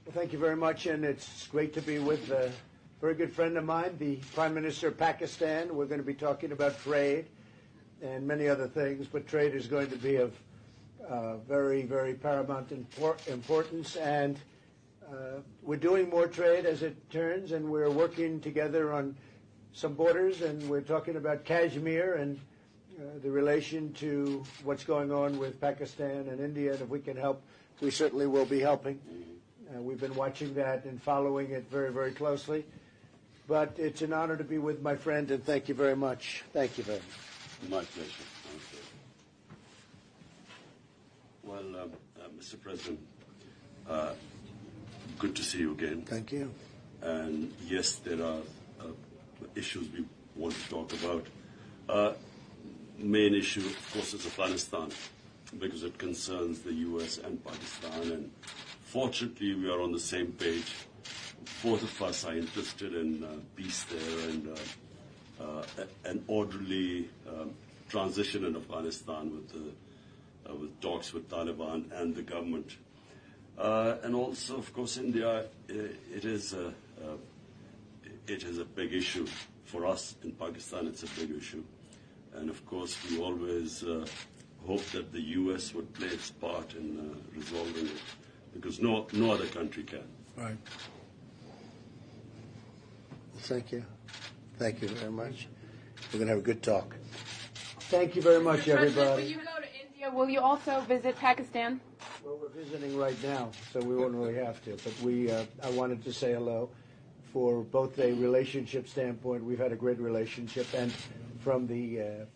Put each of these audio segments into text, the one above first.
Well, thank you very much, and it's great to be with a very good friend of mine, the Prime Minister of Pakistan. We're going to be talking about trade and many other things, but trade is going to be of very, very paramount importance, and we're doing more trade as it turns, and we're working together on some borders, and we're talking about Kashmir and the relation to what's going on with Pakistan and India, and if we can help, we certainly will be helping. We've been watching that and following it very, very closely. But it's an honor to be with my friend, and thank you very much. Thank you very much. My pleasure. Well, Mr. President, good to see you again. Thank you. And yes, there are issues we want to talk about. Main issue, of course, is Afghanistan, because it concerns the U.S. and Pakistan. And fortunately, we are on the same page. Both of us are interested in peace there and an orderly transition in Afghanistan with talks with Taliban and the government. And also, of course, India, it is a big issue. For us in Pakistan, it's a big issue. And of course, we always hope that the U.S. would play its part in resolving it, because no other country can. Right. Thank you. Thank you very much. We're going to have a good talk. Thank you very much, everybody. When you go to India, will you also visit Pakistan? Well, we're visiting right now, so we won't really have to. But I wanted to say hello. For both a relationship standpoint, we've had a great relationship, and from the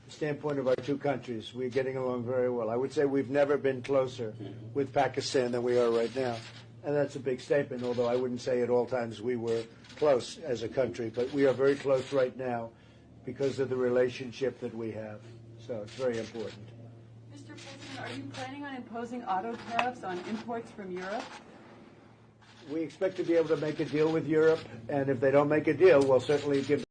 standpoint of our two countries, we're getting along very well. I would say we've never been closer with Pakistan than we are right now. And that's a big statement, although I wouldn't say at all times we were close as a country. But we are very close right now because of the relationship that we have. So it's very important. Mr. President, are you planning on imposing auto tariffs on imports from Europe? We expect to be able to make a deal with Europe, and if they don't make a deal, we'll certainly give